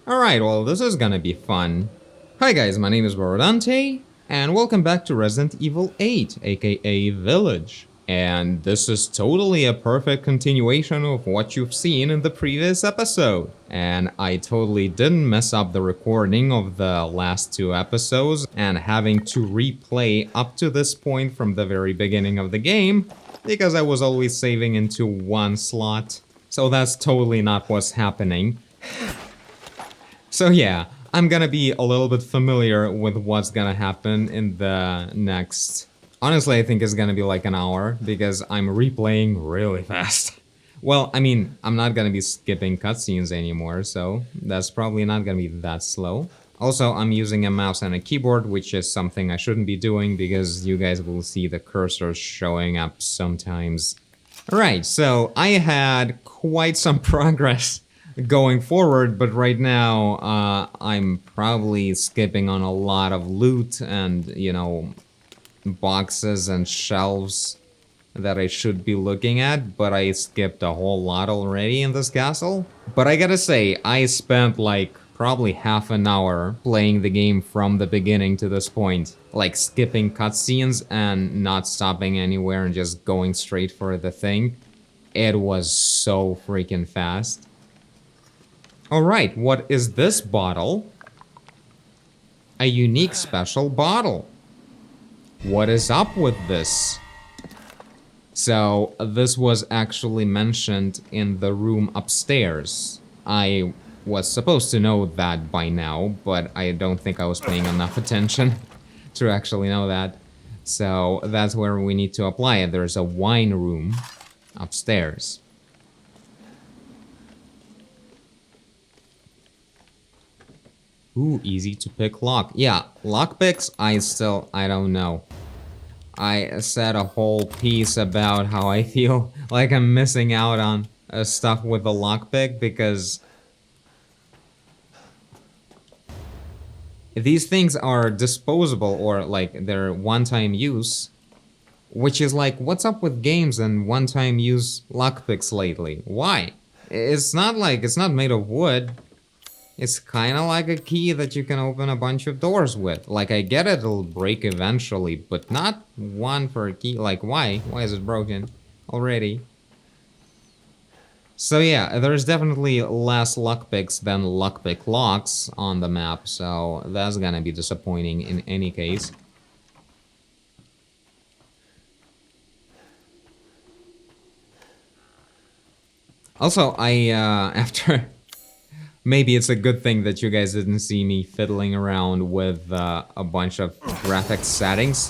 Alright, well, this is gonna be fun. Hi guys, my name is Borodante, and welcome back to Resident Evil 8, aka Village. And this is totally a perfect continuation of what you've seen in the previous episode. And I totally didn't mess up the recording of the last two episodes, and having to replay up to this point from the very beginning of the game, because I was always saving into one slot. So that's totally not what's happening. So yeah, I'm gonna be a little bit familiar with what's gonna happen in the next... Honestly, I think it's gonna be like an hour, because I'm replaying really fast. Well, I mean, I'm not gonna be skipping cutscenes anymore, so that's probably not gonna be that slow. Also, I'm using a mouse and a keyboard, which is something I shouldn't be doing, because you guys will see the cursor showing up sometimes. Alright, so I had quite some progress going forward, but right now I'm probably skipping on a lot of loot and, you know, boxes and shelves that I should be looking at, but I skipped a whole lot already in this castle. But I gotta say, I spent like probably half an hour playing the game from the beginning to this point, like skipping cutscenes and not stopping anywhere and just going straight for the thing. It was so freaking fast. Alright, what is this bottle? A unique special bottle. What is up with this? So, this was actually mentioned in the room upstairs. I was supposed to know that by now, but I don't think I was paying enough attention to actually know that. So, that's where we need to apply it. There's a wine room upstairs. Ooh, easy to pick lock. Yeah, lockpicks, I don't know. I said a whole piece about how I feel like I'm missing out on stuff with the lockpick because these things are disposable or like they're one-time use, which is like, what's up with games and one-time use lockpicks lately? Why? It's not made of wood. It's kind of like a key that you can open a bunch of doors with. Like, I get it, it'll break eventually, but not one for a key. Like, why? Why is it broken already? So yeah, there's definitely less lockpicks than lockpick locks on the map, so that's gonna be disappointing in any case. Also, after... Maybe it's a good thing that you guys didn't see me fiddling around with a bunch of graphics settings,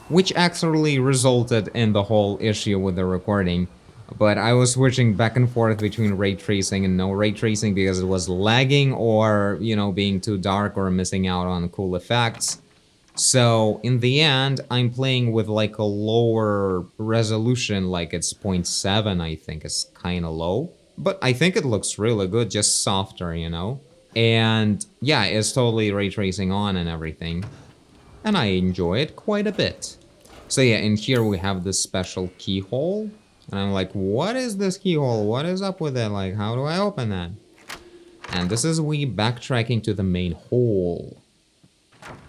which actually resulted in the whole issue with the recording. But I was switching back and forth between ray tracing and no ray tracing because it was lagging or, you know, being too dark or missing out on cool effects. So in the end, I'm playing with like a lower resolution, like it's 0.7, I think is kind of low. But I think it looks really good, just softer, you know? And yeah, it's totally ray tracing on and everything. And I enjoy it quite a bit. So yeah, in here we have this special keyhole. And I'm like, what is this keyhole? What is up with it? Like, how do I open that? And this is we backtracking to the main hole.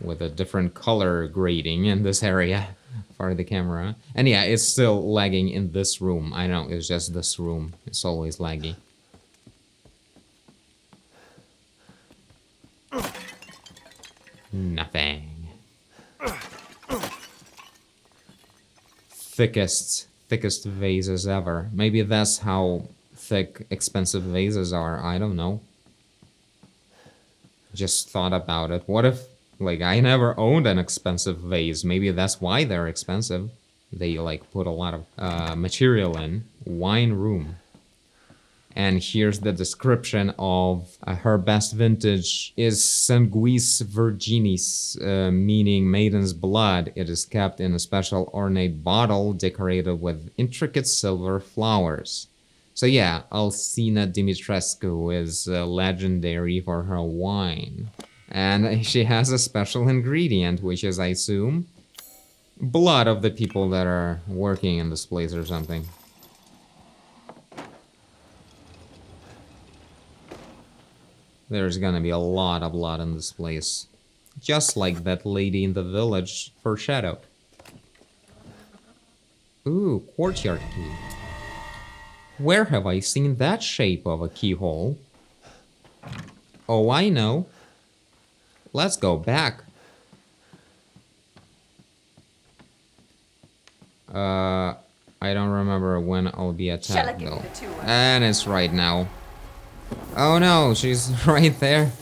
With a different color grading in this area for the camera. And yeah, it's still lagging in this room. I know, it's just this room. It's always laggy. Nothing. Thickest vases ever. Maybe that's how thick, expensive vases are. I don't know. Just thought about it. What if... Like, I never owned an expensive vase. Maybe that's why they're expensive. They, like, put a lot of material in. Wine room. And here's the description of her best vintage is Sanguis Virginis, meaning maiden's blood. It is kept in a special ornate bottle decorated with intricate silver flowers. So yeah, Alcina Dimitrescu is legendary for her wine. And she has a special ingredient, which is, I assume, blood of the people that are working in this place or something. There's gonna be a lot of blood in this place. Just like that lady in the village foreshadowed. Ooh, courtyard key. Where have I seen that shape of a keyhole? Oh, I know. Let's go back. I don't remember when I'll be attacked though. And it's right now. Oh no, she's right there.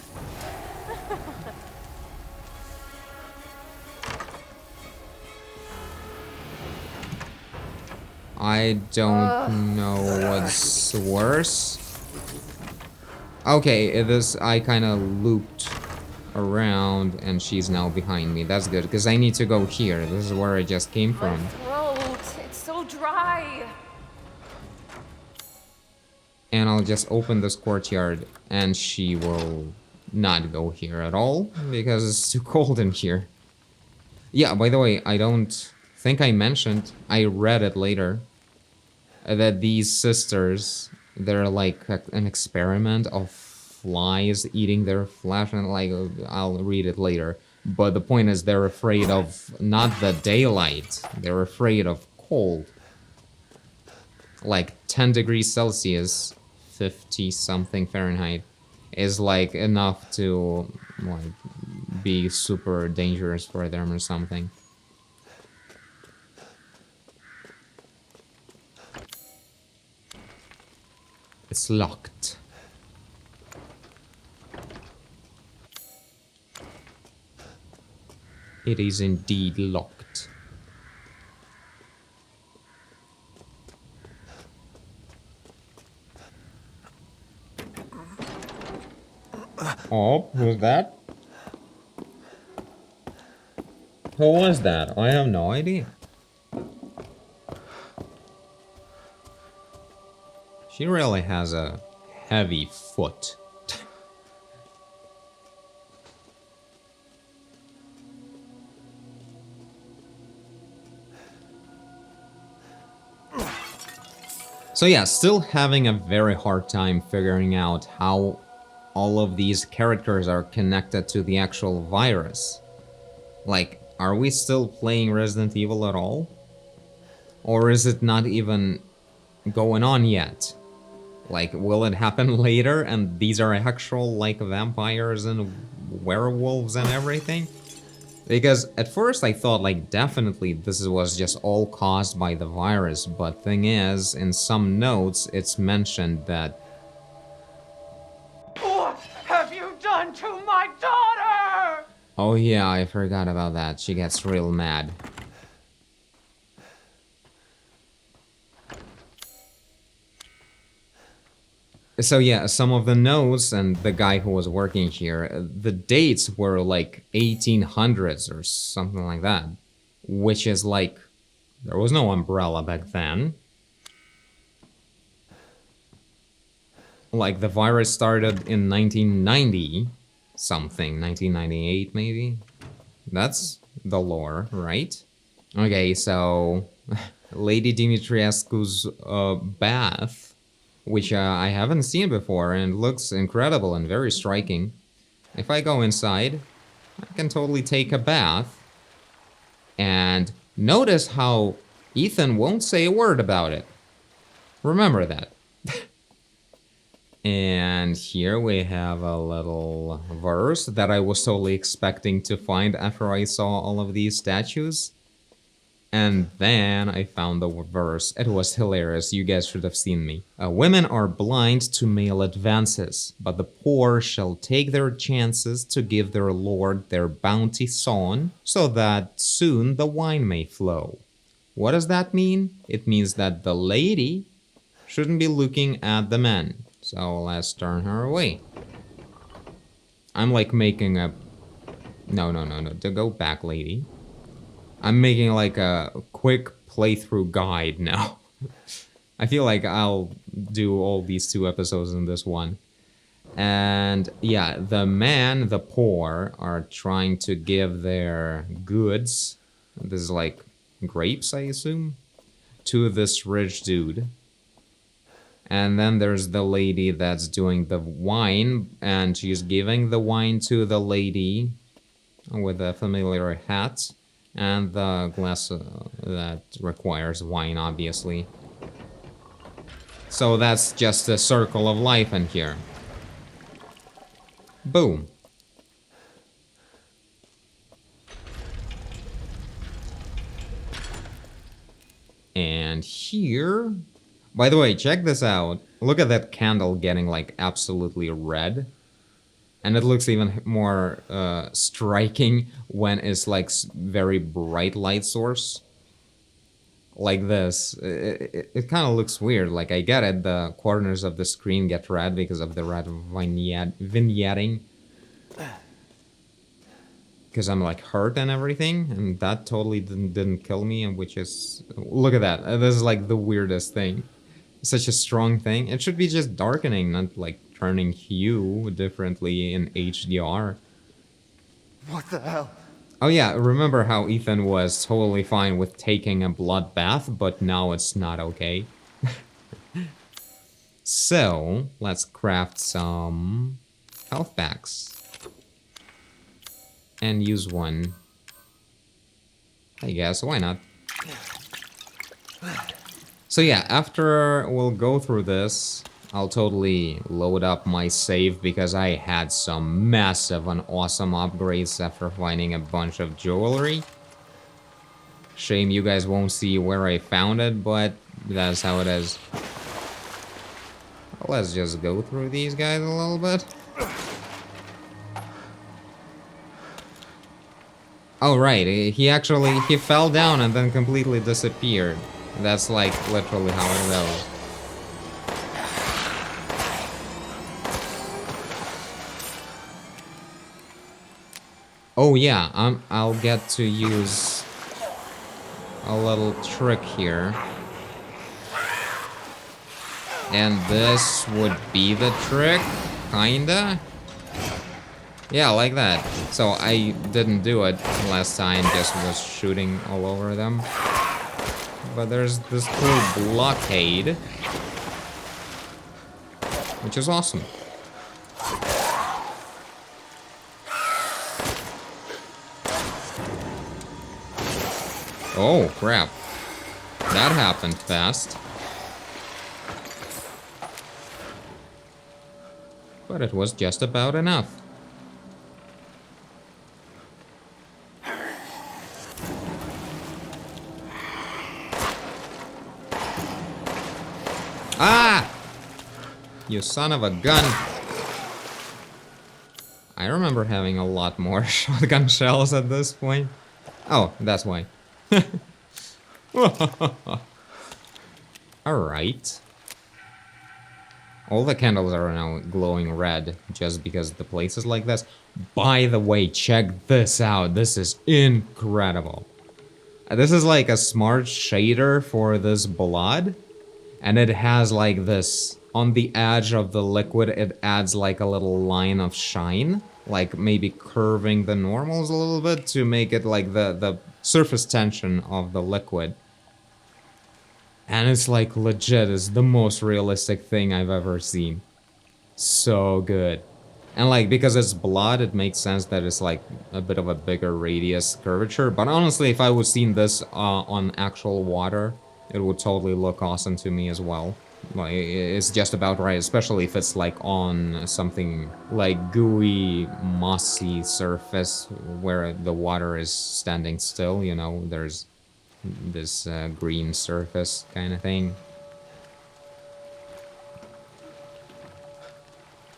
I don't know what's worse. Okay, this I kind of looped around and she's now behind me. That's good because I need to go here. This is where I just came from. My throat, it's so dry. And I'll just open this courtyard and she will not go here at all because it's too cold in here. Yeah, by the way, I don't think I mentioned, I read it later, that these sisters, they're like an experiment of flies eating their flesh, and like, I'll read it later. But the point is they're afraid of not the daylight, they're afraid of cold. Like 10 degrees Celsius, 50 something Fahrenheit, is like enough to like be super dangerous for them or something. It's locked. It is indeed locked. Oh, who's that? Who was that? I have no idea. She really has a heavy foot. So yeah, still having a very hard time figuring out how all of these characters are connected to the actual virus. Like, are we still playing Resident Evil at all? Or is it not even going on yet? Like, will it happen later and these are actual, like, vampires and werewolves and everything? Because at first I thought, like, definitely this was just all caused by the virus, but thing is, in some notes, it's mentioned that... What have you done to my daughter? Oh yeah, I forgot about that. She gets real mad. So yeah, some of the notes and the guy who was working here, the dates were like 1800s or something like that. Which is like, there was no umbrella back then. Like the virus started in 1990 something, 1998 maybe? That's the lore, right? Okay, so Lady Dimitrescu's bath, which I haven't seen before and looks incredible and very striking. If I go inside, I can totally take a bath. And notice how Ethan won't say a word about it. Remember that. And here we have a little verse that I was totally expecting to find after I saw all of these statues. And then I found the verse. It was hilarious. You guys should have seen me. Women are blind to male advances, but the poor shall take their chances to give their lord their bounty sown, so that soon the wine may flow. What does that mean? It means that the lady shouldn't be looking at the men. So let's turn her away. I'm like making a... No. To go back, lady. I'm making like a quick playthrough guide now. I feel like I'll do all these 2 episodes in this one. And yeah, the man, the poor, are trying to give their goods, this is like grapes, I assume, to this rich dude. And then there's the lady that's doing the wine, and she's giving the wine to the lady with a familiar hat, and the glass that requires wine, obviously. So that's just a circle of life in here. Boom. And here... By the way, check this out. Look at that candle getting, like, absolutely red. And it looks even more striking when it's, like, very bright light source. Like this. It kind of looks weird. Like, I get it, the corners of the screen get red because of the red vignetting. Because I'm, like, hurt and everything. And that totally didn't kill me, which is... Look at that. This is, like, the weirdest thing. Such a strong thing. It should be just darkening, not like turning hue differently in HDR. What the hell? Oh yeah, remember how Ethan was totally fine with taking a blood bath, but now it's not okay. So, let's craft some health packs. And use one. I guess, why not? So yeah, after we'll go through this, I'll totally load up my save because I had some massive and awesome upgrades after finding a bunch of jewelry. Shame you guys won't see where I found it, but that's how it is. Let's just go through these guys a little bit. Oh right, he fell down and then completely disappeared. That's like literally how it goes. Oh yeah, I'll get to use a little trick here. And this would be the trick, kinda. Yeah, like that. So I didn't do it last time, just was shooting all over them. But there's this cool blockade, which is awesome. Oh, crap. That happened fast. But it was just about enough. Ah! You son of a gun. I remember having a lot more shotgun shells at this point. Oh, that's why. Alright. All the candles are now glowing red just because the place is like this. By the way, check this out. This is incredible. This is like a smart shader for this blood. And it has like this, on the edge of the liquid, it adds like a little line of shine. Like maybe curving the normals a little bit to make it like the surface tension of the liquid. And it's like legit, it's the most realistic thing I've ever seen. So good. And like, because it's blood, it makes sense that it's like a bit of a bigger radius curvature. But honestly, if I was seeing this on actual water, it would totally look awesome to me as well. Like, it's just about right, especially if it's like on something like gooey, mossy surface where the water is standing still, you know, there's this green surface kind of thing.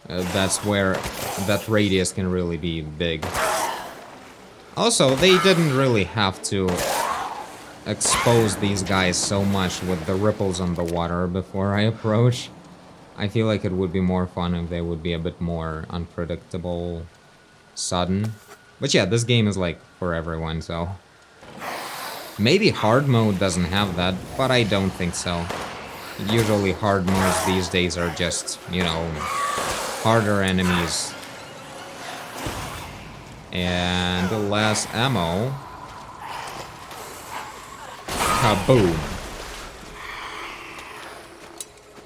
That's where that radius can really be big. Also, they didn't really have to expose these guys so much with the ripples on the water before I approach. I feel like it would be more fun if they would be a bit more unpredictable, sudden. But yeah, this game is like for everyone, so... Maybe hard mode doesn't have that, but I don't think so. Usually hard modes these days are just, you know, harder enemies. And less ammo. Kaboom.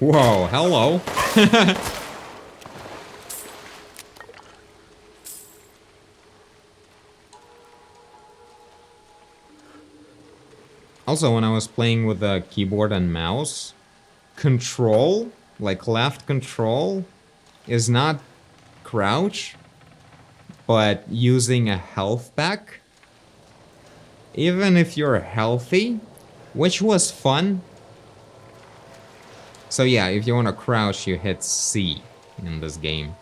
Whoa, hello. Also, when I was playing with the keyboard and mouse, control, like left control, is not crouch, but using a health pack. Even if you're healthy, which was fun. So yeah, if you want to crouch, you hit C in this game.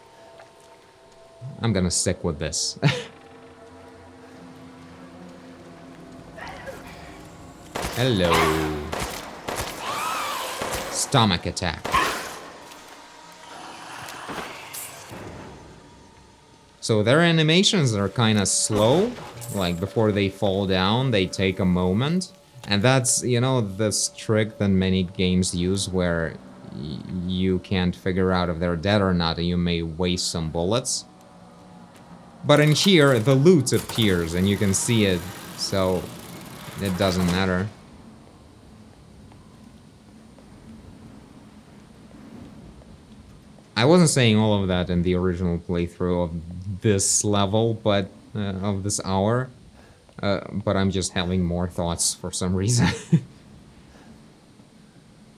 I'm gonna stick with this. Hello. Stomach attack. So their animations are kind of slow. Like before they fall down, they take a moment. And that's, you know, this trick that many games use where you can't figure out if they're dead or not, and you may waste some bullets. But in here, the loot appears and you can see it, so it doesn't matter. I wasn't saying all of that in the original playthrough of this level, but of this hour, but I'm just having more thoughts for some reason.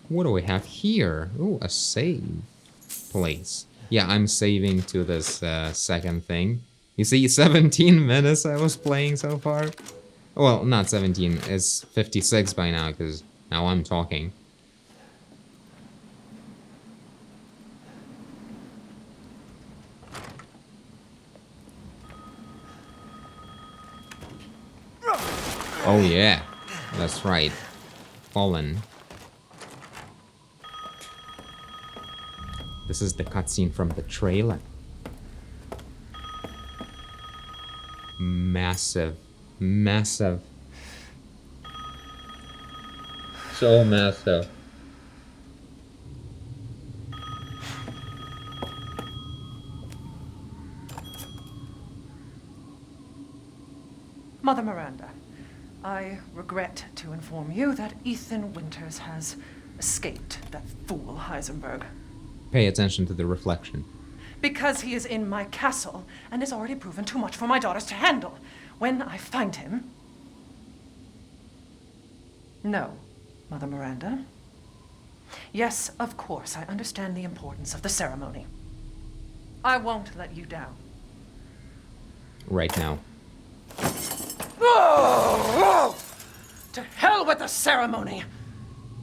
What do we have here? Ooh, a save place. Yeah, I'm saving to this second thing. You see, 17 minutes I was playing so far. Well, not 17, it's 56 by now, because now I'm talking. Oh yeah, that's right. Fallen. This is the cutscene from the trailer. Massive. Massive. So massive. Mother Miranda, I regret to inform you that Ethan Winters has escaped that fool Heisenberg. Pay attention to the reflection. Because he is in my castle and has already proven too much for my daughters to handle. When I find him... No, Mother Miranda. Yes, of course, I understand the importance of the ceremony. I won't let you down. Right now. Oh! To hell with the ceremony!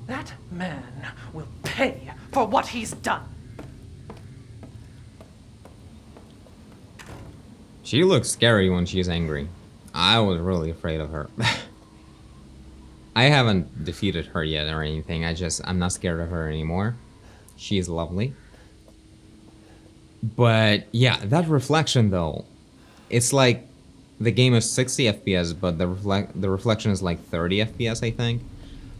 That man will pay for what he's done. She looks scary when she's angry. I was really afraid of her. I haven't defeated her yet or anything. I'm not scared of her anymore. She's lovely. But yeah, that reflection though, it's like the game is 60 FPS, but the reflection is like 30 FPS, I think.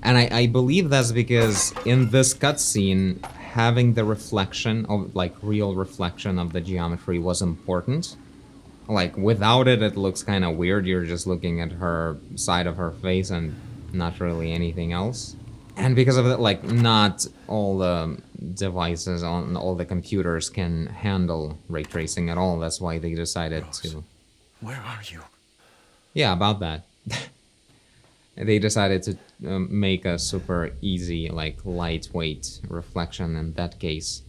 And I believe that's because in this cutscene, having the reflection of like real reflection of the geometry was important. Like without it, it looks kind of weird. You're just looking at her side of her face and not really anything else. And because of that, like not all the devices on all the computers can handle ray tracing at all. That's why they decided to. Where are you? Yeah, about that. They decided to make a super easy, like lightweight reflection in that case.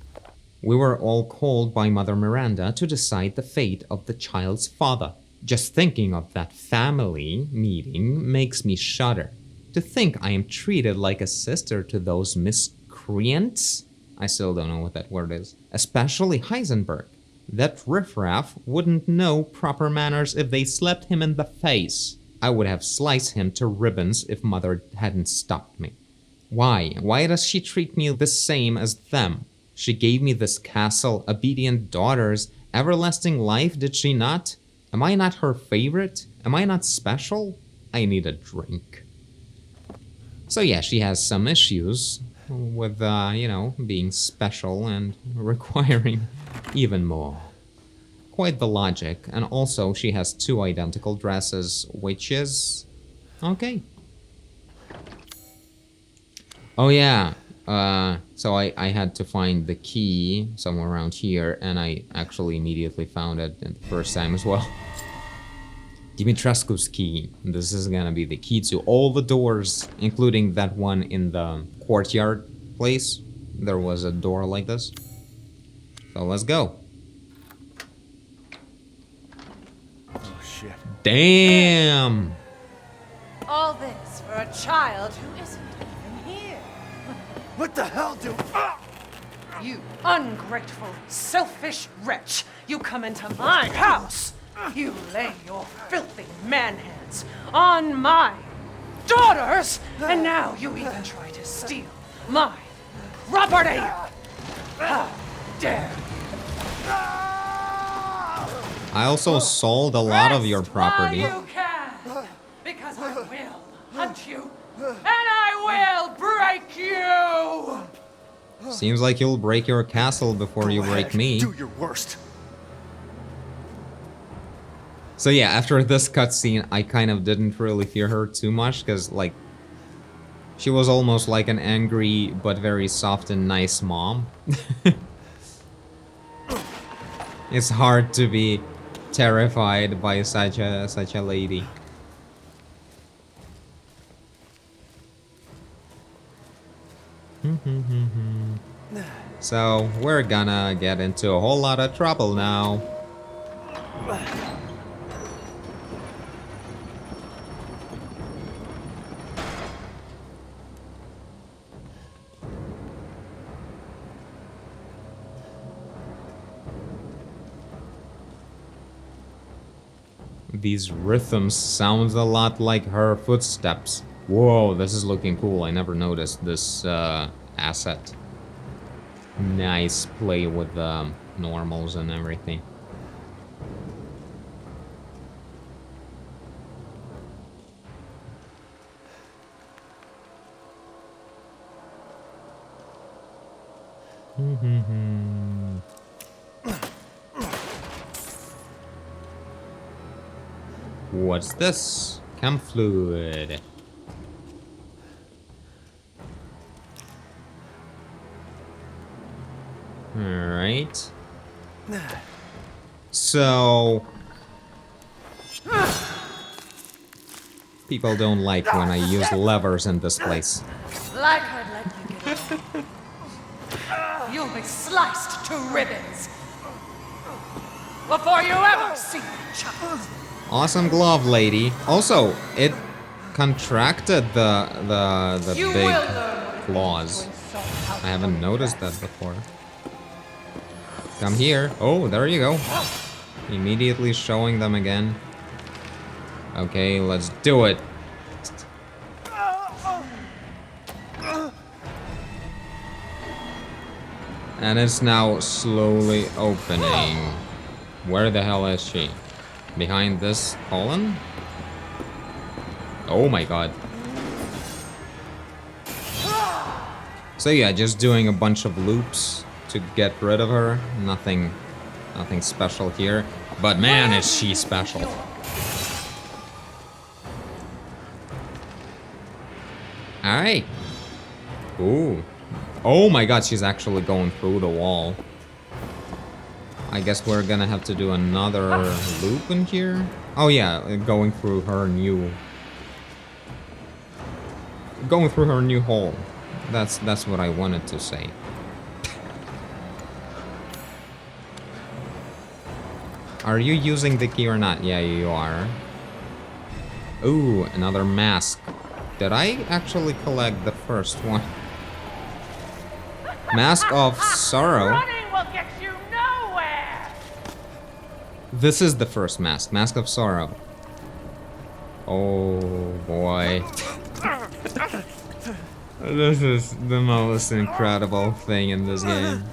We were all called by Mother Miranda to decide the fate of the child's father. Just thinking of that family meeting makes me shudder. To think I am treated like a sister to those miscreants? I still don't know what that word is. Especially Heisenberg. That riffraff wouldn't know proper manners if they slapped him in the face. I would have sliced him to ribbons if Mother hadn't stopped me. Why? Why does she treat me the same as them? She gave me this castle, obedient daughters, everlasting life, did she not? Am I not her favorite? Am I not special? I need a drink. So yeah, she has some issues with, you know, being special and requiring even more. Quite the logic. And also, she has 2 identical dresses, which is... okay. Oh yeah, So I had to find the key somewhere around here, and I actually immediately found it the first time as well. Dimitrescu's key. This is gonna be the key to all the doors, including that one in the courtyard place. There was a door like this. So let's go. Oh, shit. Damn! All this for a child who isn't even here. What the hell, dude? You ungrateful, selfish wretch! You come into my house! You lay your filthy man hands on my daughters! And now you even try to steal my property! How dare you! I also sold a lot of your Rest while property. you can, because I will hunt you, and I will break you! Seems like you'll break your castle before you Go break ahead, me. Do your worst. So yeah, after this cutscene, I kind of didn't really fear her too much, because, like, she was almost like an angry but very soft and nice mom. It's hard to be terrified by such a lady. So, we're gonna get into a whole lot of trouble now. These rhythms sound a lot like her footsteps. Whoa, this is looking cool. I never noticed this asset. Nice play with the normals and everything. What's this? Chem fluid. Alright. So... people don't like when I use levers in this place. Like I'd let you get away. You'll be sliced to ribbons before you ever see the child. Awesome glove, lady. Also, it contracted the You will big learn what it claws. means to insult I haven't noticed that outcasts. before. Come here. Oh, there you go. Immediately showing them again. Okay, let's do it. And it's now slowly opening. Where the hell is she? Behind this column? Oh my god. So yeah, just doing a bunch of loops to get rid of her. Nothing special here. But man, is she special. Alright. Ooh. Oh my god, she's actually going through the wall. I guess we're gonna have to do another loop in here. Oh yeah, going through her new... going through her new hole. That's what I wanted to say. Are you using the key or not? Yeah, you are. Ooh, another mask. Did I actually collect the first one? Mask of Sorrow. Running will get you nowhere. This is the first mask. Mask of Sorrow. Oh boy. This is the most incredible thing in this game.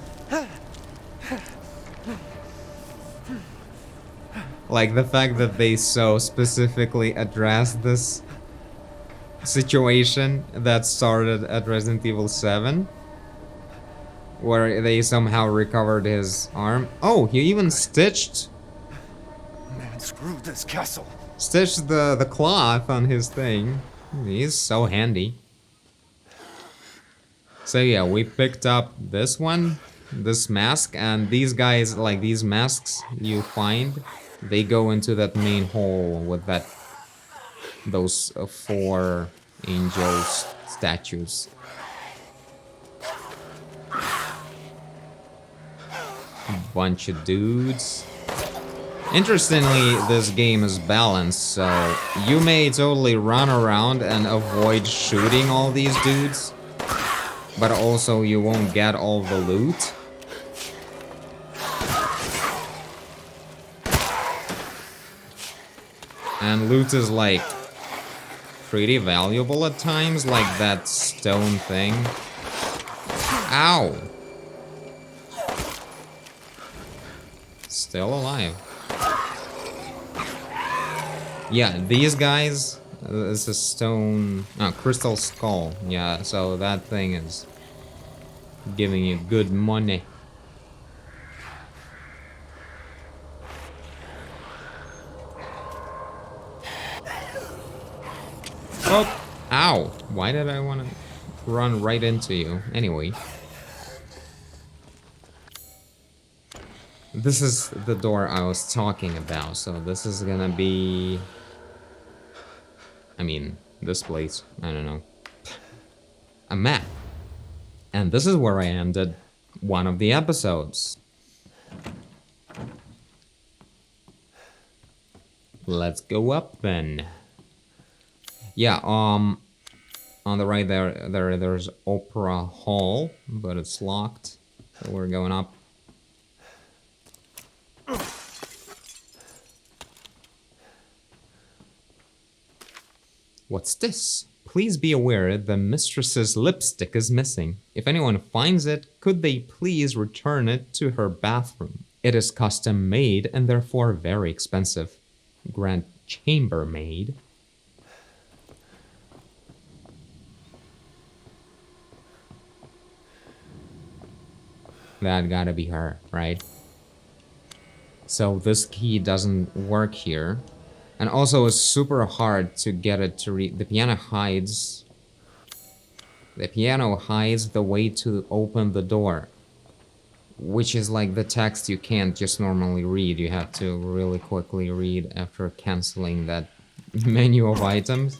Like the fact that they so specifically addressed this situation that started at Resident Evil 7. Where they somehow recovered his arm. Oh, he even stitched Man, screw this castle. the cloth on his thing. He's so handy. So yeah, we picked up this one, this mask, and these guys, like these masks you find, they go into that main hole with those 4 angels statues. Bunch of dudes. Interestingly, this game is balanced, so you may totally run around and avoid shooting all these dudes, but also you won't get all the loot. And loot is like pretty valuable at times, like that stone thing. Ow! Still alive. Yeah, these guys, this is stone, crystal skull. Yeah, so that thing is giving you good money. Oh, ow. Why did I want to run right into you? Anyway. This is the door I was talking about, so this is gonna be... I mean, this place, I don't know. A map. And this is where I ended one of the episodes. Let's go up then. Yeah, on the right there's Opera Hall, but it's locked, so we're going up. What's this? Please be aware the mistress's lipstick is missing. If anyone finds it, could they please return it to her bathroom? It is custom made and therefore very expensive. Grand chambermaid. That gotta be her, right? So this key doesn't work here. And also it's super hard to get it to read. The piano hides the way to open the door. Which is like the text you can't just normally read. You have to really quickly read after canceling that menu of items.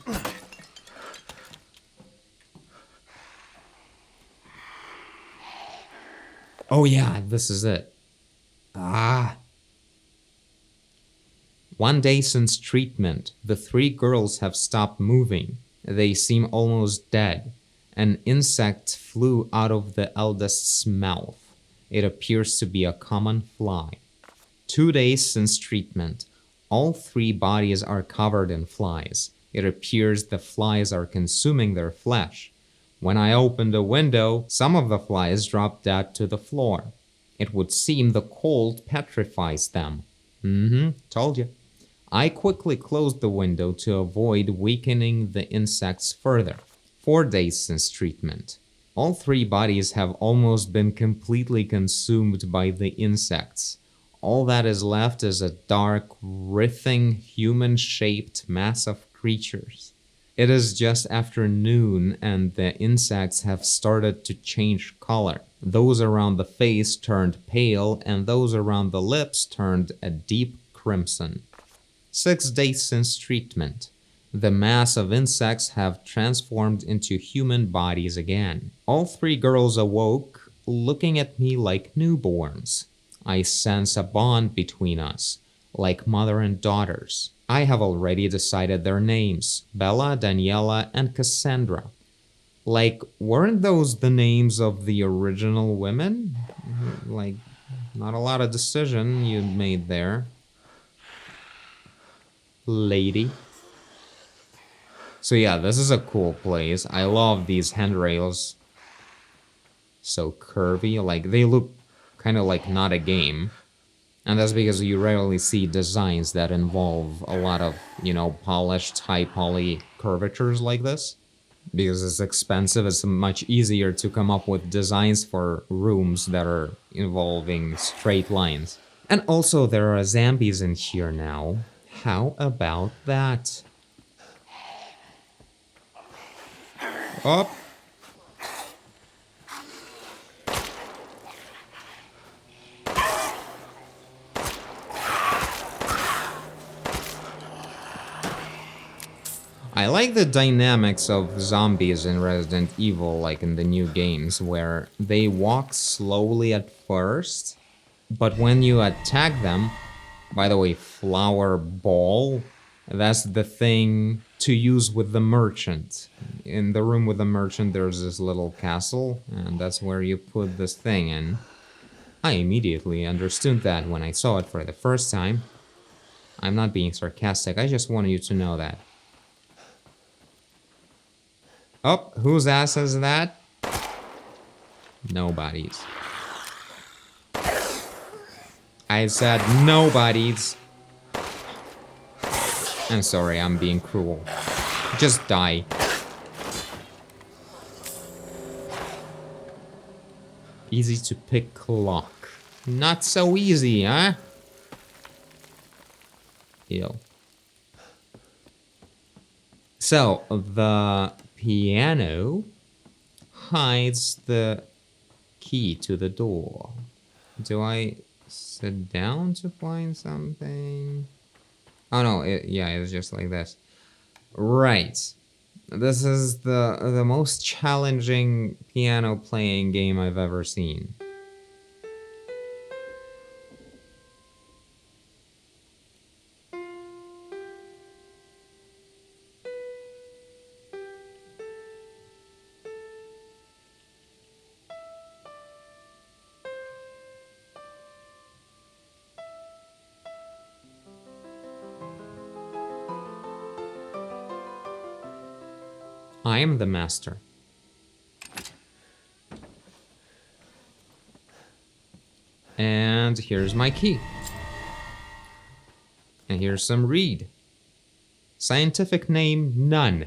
Oh yeah, this is it. Ah. 1 day since treatment, the 3 girls have stopped moving. They seem almost dead. An insect flew out of the eldest's mouth. It appears to be a common fly. 2 days since treatment, all 3 bodies are covered in flies. It appears the flies are consuming their flesh. When I opened the window, some of the flies dropped dead to the floor. It would seem the cold petrifies them. Told you. I quickly closed the window to avoid weakening the insects further. 4 days since treatment. All 3 bodies have almost been completely consumed by the insects. All that is left is a dark, writhing, human-shaped mass of creatures. It is just after noon and the insects have started to change color. Those around the face turned pale and those around the lips turned a deep crimson. 6 days since treatment. The mass of insects have transformed into human bodies again. All 3 girls awoke, looking at me like newborns. I sense a bond between us, like mother and daughters. I have already decided their names, Bella, Daniela, and Cassandra. Like, weren't those the names of the original women? Like, not a lot of decision you made there, lady. So yeah, this is a cool place. I love these handrails. So curvy, like they look kind of like not a game. And that's because you rarely see designs that involve a lot of, you know, polished high poly curvatures like this. Because it's expensive, it's much easier to come up with designs for rooms that are involving straight lines. And also there are zombies in here now. How about that? I like the dynamics of zombies in Resident Evil, like in the new games, where they walk slowly at first, but when you attack them, by the way, flower ball, that's the thing to use with the merchant. In the room with the merchant, there's this little castle, and that's where you put this thing in. I immediately understood that when I saw it for the first time. I'm not being sarcastic, I just wanted you to know that. Oh, whose ass is that? Nobody's. I said nobody's. I'm sorry, I'm being cruel. Just die. Easy to pick lock. Not so easy, huh? Ew. So, the piano hides the key to the door. Do I sit down to find something? Oh no, yeah, it's just like this. Right. This is the most challenging piano playing game I've ever seen. I am the master. And here's my key. And here's some reed. Scientific name, none.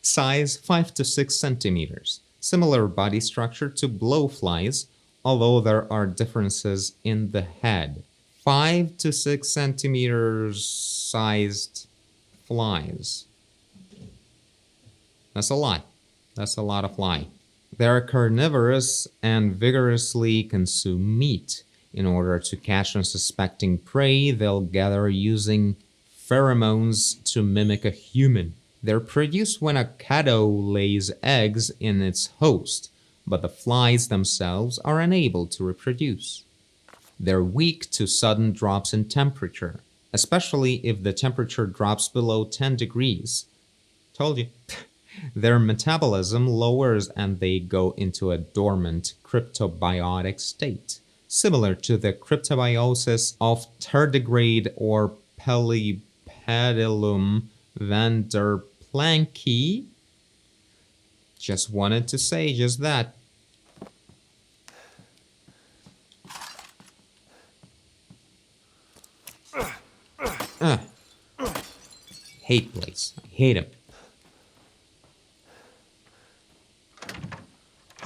Size 5 to 6 centimeters. Similar body structure to blowflies, although there are differences in the head. 5 to 6 centimeters sized flies. That's a lot. That's a lot of fly. They're carnivorous and vigorously consume meat. In order to catch unsuspecting prey, they'll gather using pheromones to mimic a human. They're produced when a caddo lays eggs in its host, but the flies themselves are unable to reproduce. They're weak to sudden drops in temperature, especially if the temperature drops below 10 degrees. Told you. Their metabolism lowers and they go into a dormant cryptobiotic state, similar to the cryptobiosis of tardigrade or Pelipedilum vanderplanki. Just wanted to say just that. Hate Blaze. I hate him.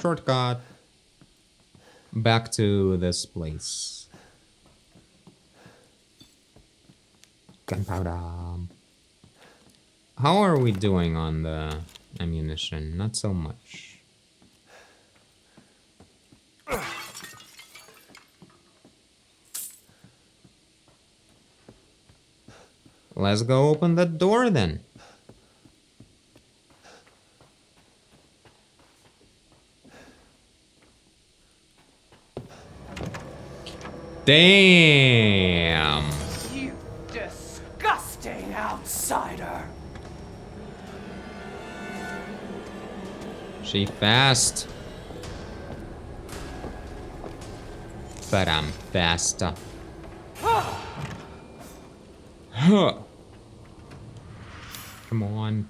Shortcut. Back to this place. Gunpowder. How are we doing on the ammunition? Not so much. Let's go open the door then. Damn! You disgusting outsider! She fast. But I'm faster. Huh. Come on.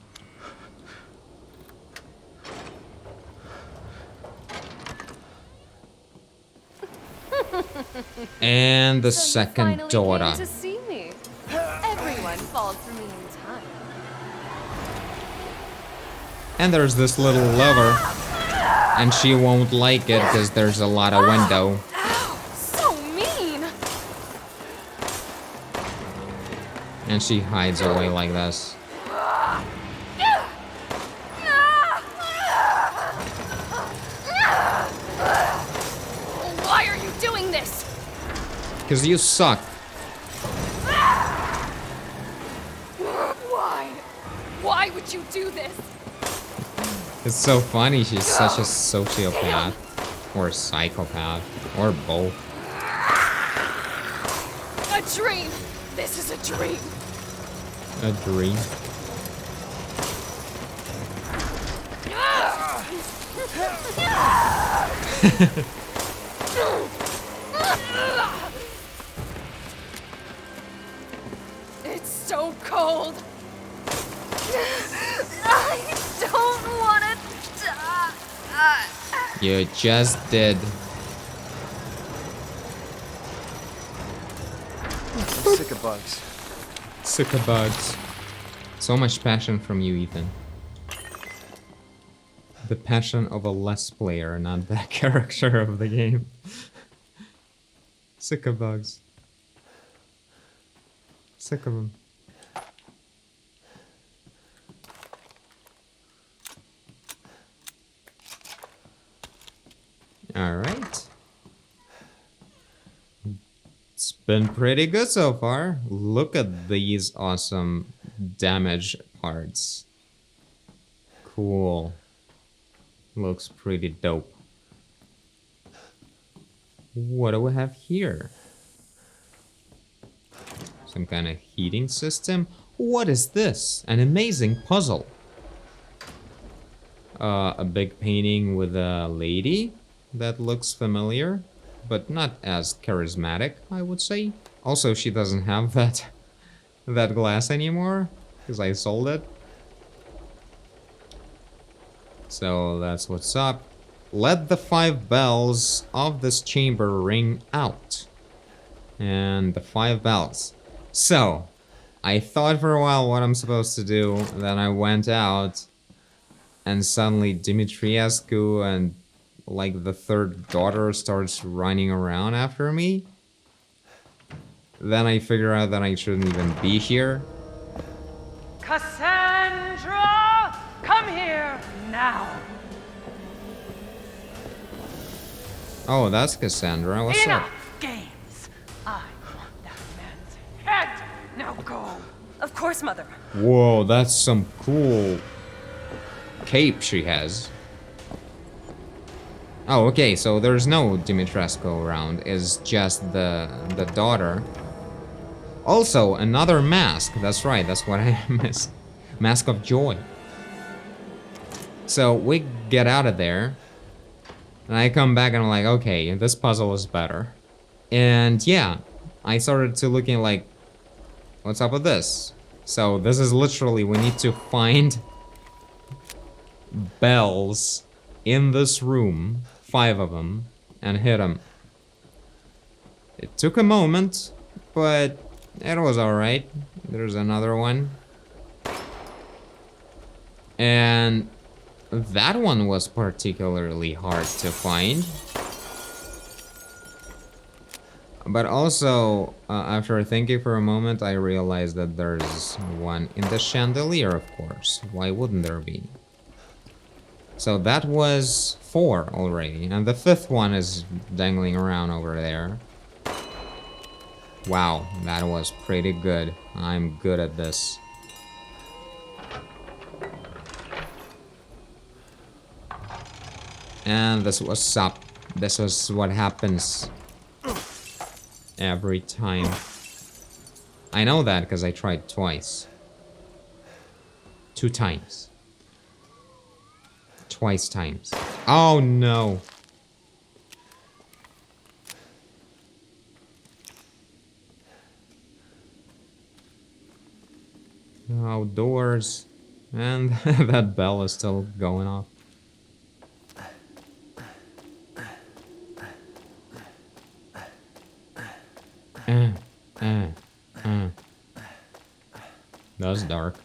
And the So you second finally daughter. came to see me. Everyone falls for me in time. And there's this little lover. And she won't like it because there's a lot of window. Ow! So mean! And she hides away like this. Why are you doing this? Because you suck. Why? would you do this? It's so funny, she's such a sociopath. Or psychopath. Or both. A dream! This is a dream! A dream. It's so cold! I don't want to die! You just did. I'm sick of bugs. Sick of bugs. So much passion from you, Ethan. The passion of a less player, not the character of the game. Sick of bugs. Sick of them. Alright. It's been pretty good so far. Look at these awesome damage parts. Cool. Looks pretty dope. What do we have here? Some kind of heating system? What is this? An amazing puzzle. A big painting with a lady that looks familiar, but not as charismatic, I would say. Also, she doesn't have that glass anymore, because I sold it. So that's what's up. Let the 5 bells of this chamber ring out. And the 5 bells. So, I thought for a while what I'm supposed to do, then I went out, and suddenly Dimitriescu and like the third daughter starts running around after me. Then I figure out that I shouldn't even be here. Cassandra! Come here now! Oh, that's Cassandra. What's Enough up? games! I want that man's head! Now go! Of course, Mother. Whoa, that's some cool cape she has. Oh, okay, so there's no Dimitrescu around, it's just the daughter. Also, another mask, that's right, that's what I missed. Mask of Joy. So, we get out of there, and I come back and I'm like, okay, this puzzle is better. And yeah, I started to looking like, what's up with this? So, this is literally, we need to find bells in this room, 5 of them, and hit them. It took a moment, but it was alright. There's another one. And that one was particularly hard to find. But also, after thinking for a moment, I realized that there's one in the chandelier, of course. Why wouldn't there be? So that was 4 already, and the 5th one is dangling around over there. Wow, that was pretty good. I'm good at this. And this was up. This was what happens every time. I know that because I tried twice. 2 times. Twice times. Oh no. Outdoors. And that bell is still going off. That's dark.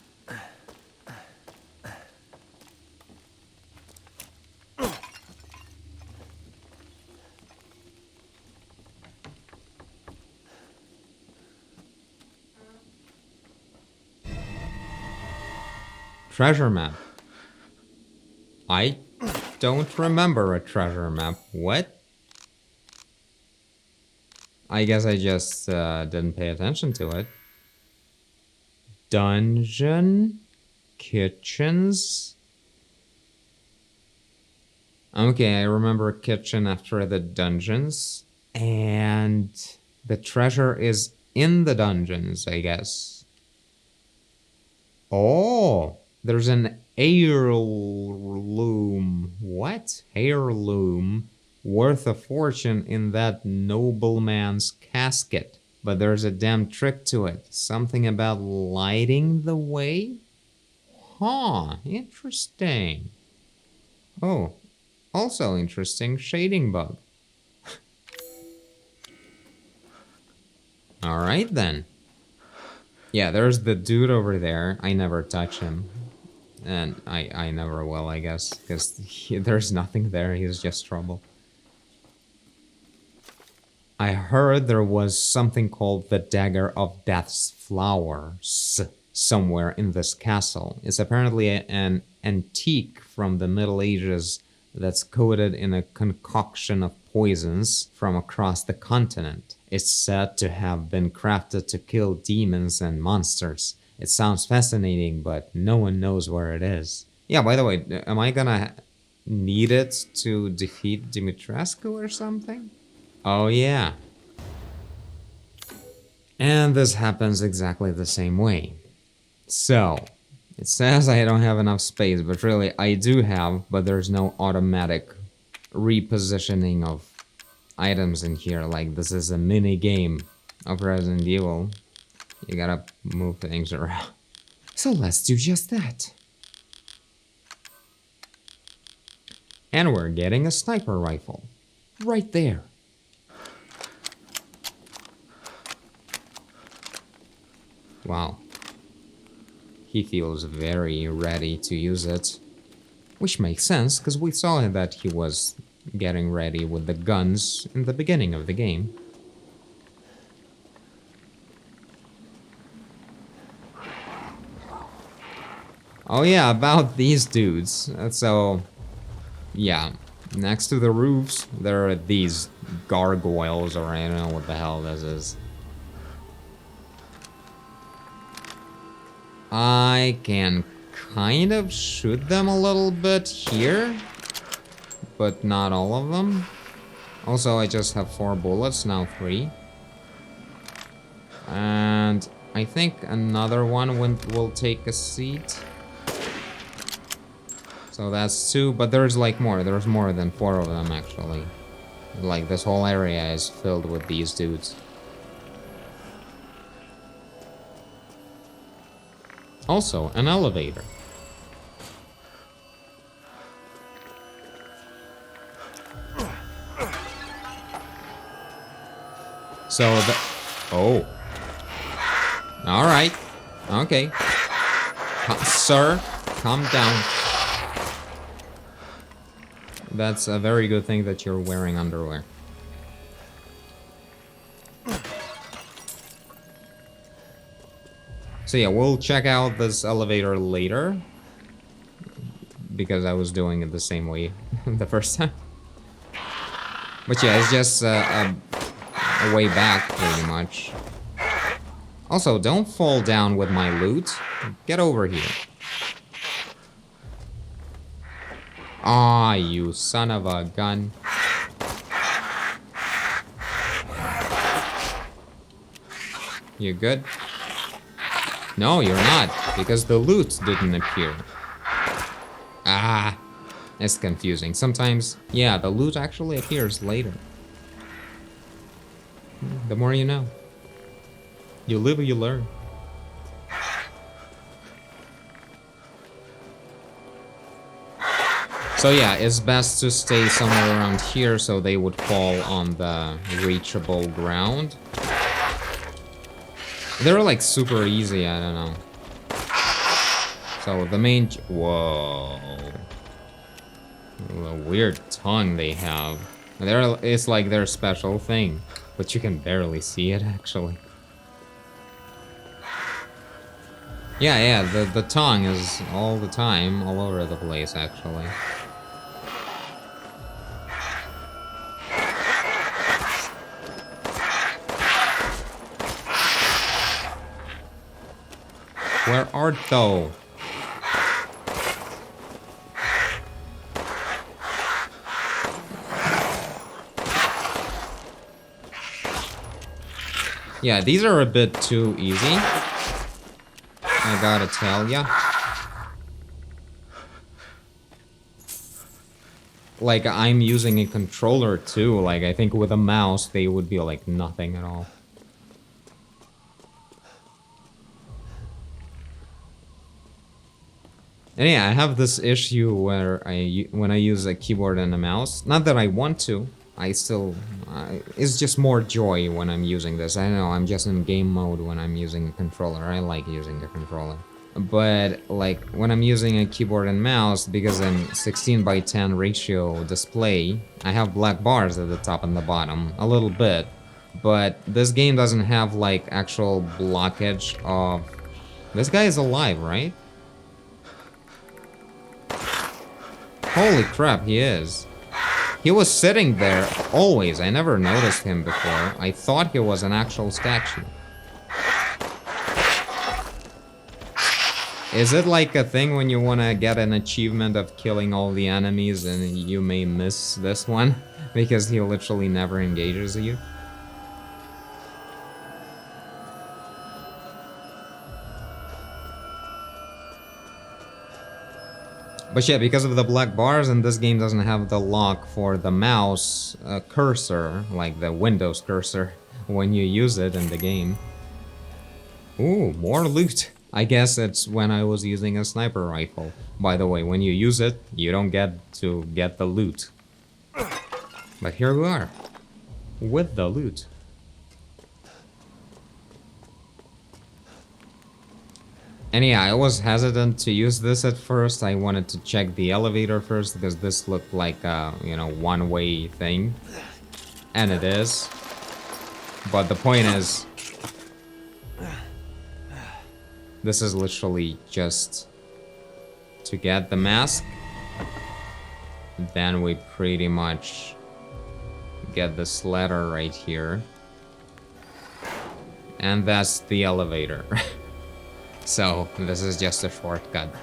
Treasure map. I don't remember a treasure map. What? I guess I just didn't pay attention to it. Dungeon? kitchens. Okay, I remember a kitchen after the dungeons. And the treasure is in the dungeons, I guess. Oh, there's an heirloom. What? Heirloom worth a fortune in that nobleman's casket. But there's a damn trick to it. Something about lighting the way? Huh, interesting. Oh, also interesting, shading bug. Alright then. Yeah, there's the dude over there. I never touch him. And I never will, I guess. Because there's nothing there, he's just trouble. I heard there was something called the Dagger of Death's Flowers somewhere in this castle. It's apparently an antique from the Middle Ages that's coated in a concoction of poisons from across the continent. It's said to have been crafted to kill demons and monsters. It sounds fascinating, but no one knows where it is. Yeah, by the way, am I gonna need it to defeat Dimitrescu or something? Oh yeah. And this happens exactly the same way. So, it says I don't have enough space, but really I do have, but there's no automatic repositioning of items in here. Like, this is a mini game of Resident Evil. You gotta move things around. So let's do just that. And we're getting a sniper rifle. Right there. Wow. He feels very ready to use it. Which makes sense, because we saw that he was getting ready with the guns in the beginning of the game. Oh yeah, about these dudes. So, yeah. Next to the roofs, there are these gargoyles, or I don't know what the hell this is. I can kind of shoot them a little bit here, but not all of them. Also, I just have 4 bullets, now 3. And I think another one will take a seat. So that's 2, but there's like more. There's more than 4 of them, actually. Like, this whole area is filled with these dudes. Also, an elevator. So the... Oh. Alright. Okay. Sir, calm down. That's a very good thing that you're wearing underwear. So yeah, we'll check out this elevator later. Because I was doing it the same way the first time. But yeah, it's just a way back, pretty much. Also, don't fall down with my loot. Get over here. Ah, you son of a gun. You good? No, you're not, because the loot didn't appear. Ah, it's confusing. Sometimes, yeah, the loot actually appears later. The more you know. You live, you learn. So yeah, it's best to stay somewhere around here so they would fall on the reachable ground. They're like super easy, I don't know. So the main... Whoa. A weird tongue they have. It's like their special thing. But you can barely see it, actually. Yeah, the tongue is all the time, all over the place, actually. Where art thou? Yeah, these are a bit too easy. I gotta tell ya. Like, I'm using a controller too. Like, I think with a mouse, they would be like nothing at all. And yeah, I have this issue where when I use a keyboard and a mouse, not that I want to, it's just more joy when I'm using this. I know, I'm just in game mode when I'm using a controller. I like using a controller. But like when I'm using a keyboard and mouse, because I'm 16:10 ratio display, I have black bars at the top and the bottom, a little bit. But this game doesn't have like actual blockage of... This guy is alive, right? Holy crap, he is. He was sitting there always. I never noticed him before. I thought he was an actual statue. Is it like a thing when you want to get an achievement of killing all the enemies and you may miss this one? Because he literally never engages you? But yeah, because of the black bars, and this game doesn't have the lock for the mouse cursor, like the Windows cursor, when you use it in the game. Ooh, more loot. I guess it's when I was using a sniper rifle. By the way, when you use it, you don't get to get the loot. But here we are, with the loot. And yeah, I was hesitant to use this at first. I wanted to check the elevator first because this looked like a, you know, one-way thing. And it is. But the point is, this is literally just to get the mask. Then we pretty much get this ladder right here. And that's the elevator. So, this is just a shortcut.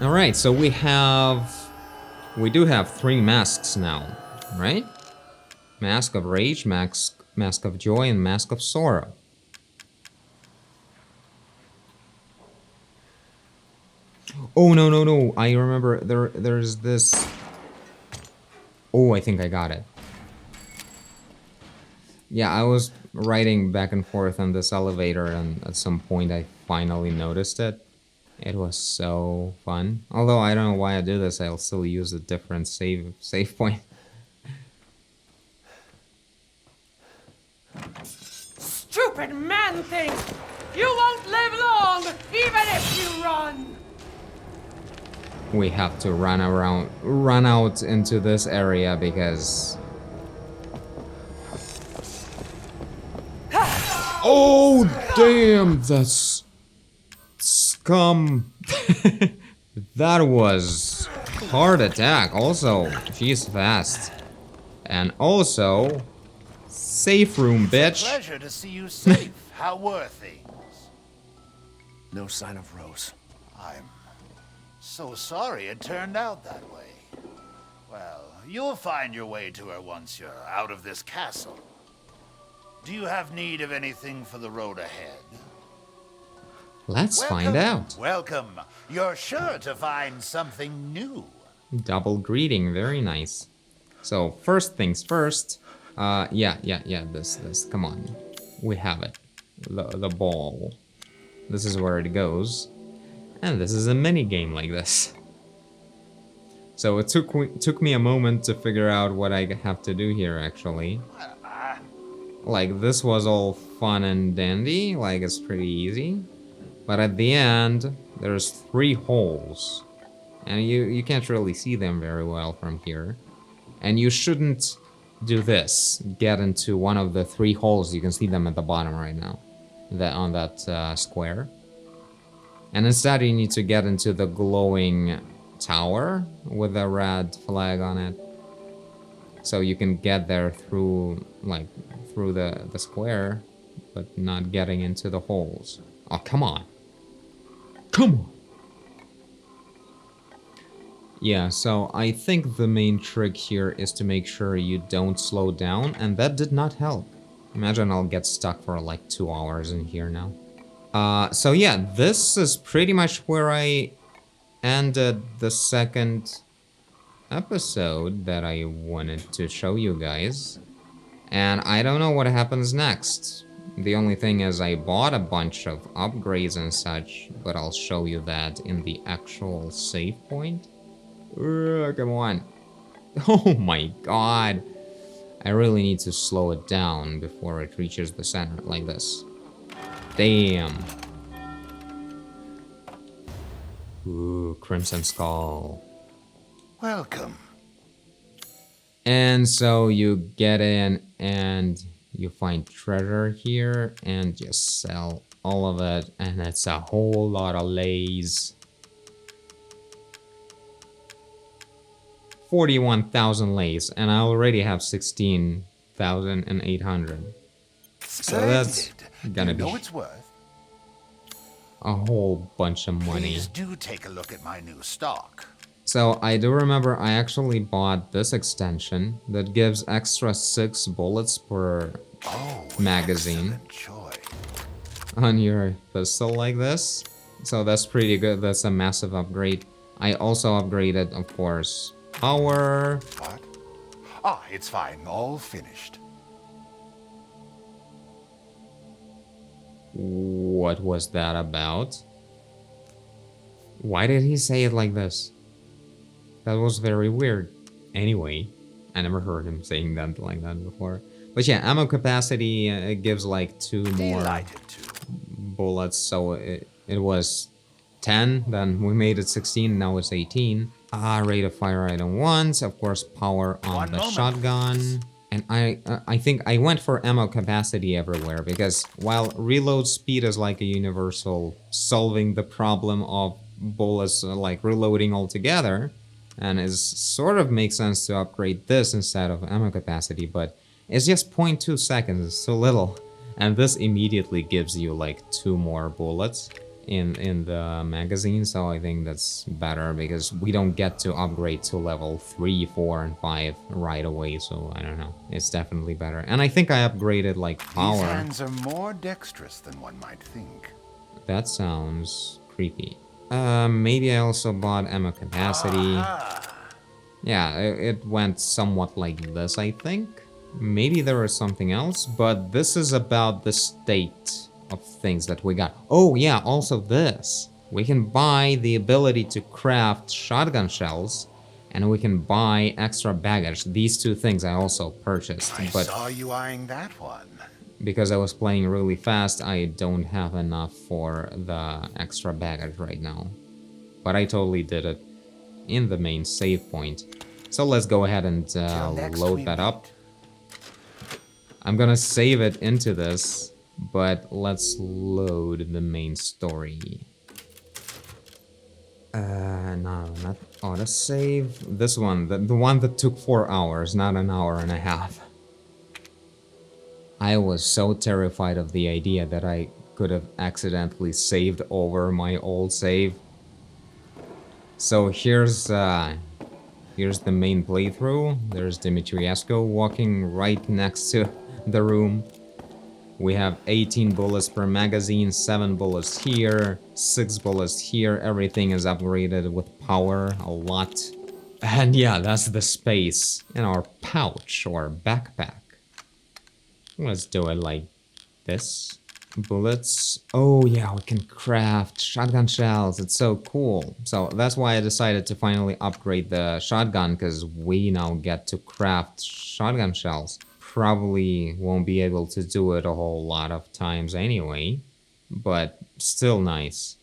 Alright, so we do have 3 masks now, right? Mask of Rage, Mask of Joy, and Mask of Sorrow. Oh, no. I remember there's this... Oh, I think I got it. Yeah, I was riding back and forth on this elevator, and at some point I finally noticed it. It was so fun. Although I don't know why I do this, I'll still use a different save point. Stupid man thing! You won't live long, even if you run! We have to run out into this area because... Oh, damn, that's... Scum. That was hard attack. Also, she's fast. And also, safe room, bitch. Pleasure to see you safe. How were things? No sign of Rose. I'm so sorry it turned out that way. Well, you'll find your way to her once you're out of this castle. Do you have need of anything for the road ahead? Let's find out. Welcome. You're sure to find something new. Double greeting, very nice. So, first things first. Yeah, this, come on. We have it. The ball. This is where it goes. And this is a mini game like this. So it took me a moment to figure out what I have to do here, actually. Like, this was all fun and dandy, like it's pretty easy. But at the end, there's 3 holes. And you can't really see them very well from here. And you shouldn't do this. Get into one of the 3 holes. You can see them at the bottom right now. On that square. And instead you need to get into the glowing tower with a red flag on it. So you can get there through the square but not getting into the holes. Oh, come on. Come on. Yeah, so I think the main trick here is to make sure you don't slow down, and that did not help. Imagine I'll get stuck for like 2 hours in here now. So yeah, this is pretty much where I ended the second episode that I wanted to show you guys. And I don't know what happens next. The only thing is I bought a bunch of upgrades and such, but I'll show you that in the actual save point. Come on. Oh my god. I really need to slow it down before it reaches the center like this. Damn. Ooh, Crimson Skull. Welcome. And so you get in and you find treasure here and just sell all of it, and it's a whole lot of lays. 41,000 lays, and I already have 16,800. So that's gonna be it's worth. a whole bunch of money. Please do take a look at my new stock. So I do remember I actually bought this extension that gives extra 6 bullets per magazine Excellent choice. on your pistol like this. So that's pretty good. That's a massive upgrade. I also upgraded, of course, power. What? Ah, it's fine. All finished. What was that about? Why did he say it like this? That was very weird. Anyway, I never heard him saying that like that before. But yeah, ammo capacity, it gives like 2 more Delighted to. bullets. So it was 10, then we made it 16, now it's 18. Rate of fire item 1, of course power on One the moment, shotgun. please. And I think I went for ammo capacity everywhere, because while reload speed is like a universal solving the problem of bullets like reloading altogether, and it sort of makes sense to upgrade this instead of ammo capacity, but it's just 0.2 seconds, it's so little. And this immediately gives you like 2 more bullets in the magazine, so I think that's better, because we don't get to upgrade to level 3, 4, and 5 right away, so I don't know. It's definitely better. And I think I upgraded like These power. hands are more dexterous than one might think. That sounds creepy. Maybe I also bought ammo capacity. Yeah, it went somewhat like this, I think. Maybe there was something else, but this is about the state of things that we got. Oh yeah, also this. We can buy the ability to craft shotgun shells, and we can buy extra baggage. These 2 things I also purchased, I but saw you eyeing that one. because I was playing really fast, I don't have enough for the extra baggage right now. But I totally did it in the main save point. So let's go ahead and Till next load we that up. meet. I'm gonna save it into this, but let's load the main story. No, not autosave. This one, the one that took 4 hours, not an hour and a half. I was so terrified of the idea that I could have accidentally saved over my old save. So here's the main playthrough. There's Dimitriescu walking right next to the room. We have 18 bullets per magazine, 7 bullets here, 6 bullets here. Everything is upgraded with power a lot. And yeah, that's the space in our pouch or backpack. Let's do it like this. Bullets. Oh yeah, we can craft shotgun shells. It's so cool. So that's why I decided to finally upgrade the shotgun, because we now get to craft shotgun shells. Probably won't be able to do it a whole lot of times anyway, but still nice.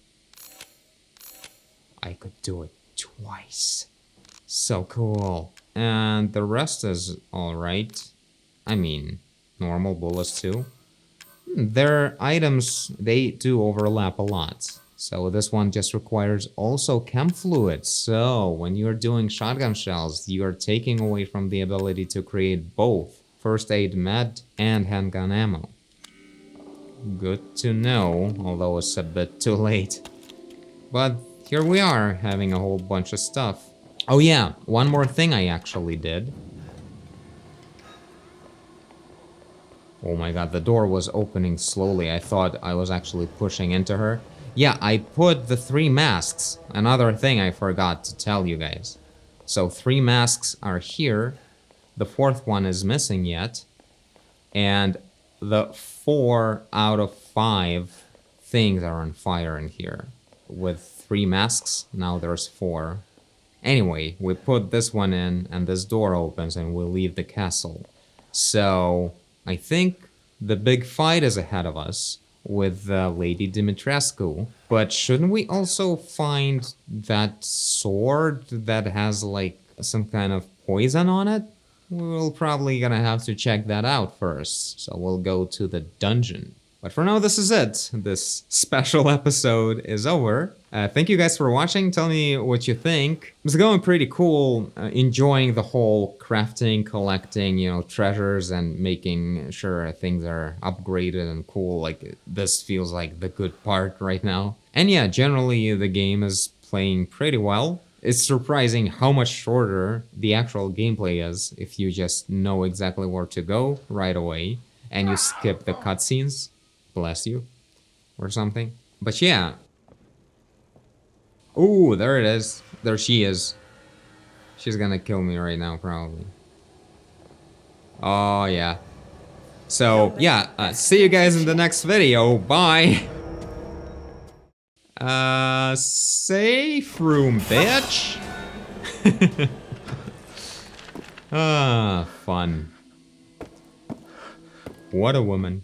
I could do it twice. So cool. And the rest is alright. I mean, normal bullets too. Their items, they do overlap a lot. So this one just requires also chem fluid. So when you're doing shotgun shells, you are taking away from the ability to create both first aid med and handgun ammo. Good to know, although it's a bit too late. But here we are, having a whole bunch of stuff. Oh yeah, one more thing I actually did. Oh my god, the door was opening slowly. I thought I was actually pushing into her. Yeah, I put the 3 masks. Another thing I forgot to tell you guys. So 3 masks are here. The 4th one is missing yet. And the 4 out of 5 things are on fire in here. With 3 masks, now there's 4. Anyway, we put this one in, and this door opens, and we leave the castle. So, I think the big fight is ahead of us with Lady Dimitrescu. But shouldn't we also find that sword that has, like, some kind of poison on it? We're probably gonna have to check that out first, so we'll go to the dungeon. But for now, this is it. This special episode is over. Thank you guys for watching. Tell me what you think. It's going pretty cool, enjoying the whole crafting, collecting, you know, treasures and making sure things are upgraded and cool. Like, this feels like the good part right now. And yeah, generally the game is playing pretty well. It's surprising how much shorter the actual gameplay is if you just know exactly where to go right away and you skip the cutscenes. Bless you. Or something. But yeah. Ooh, there it is. There she is. She's gonna kill me right now, probably. Oh, yeah. So, yeah. See you guys in the next video. Bye. Safe room, bitch. Ah, fun. What a woman.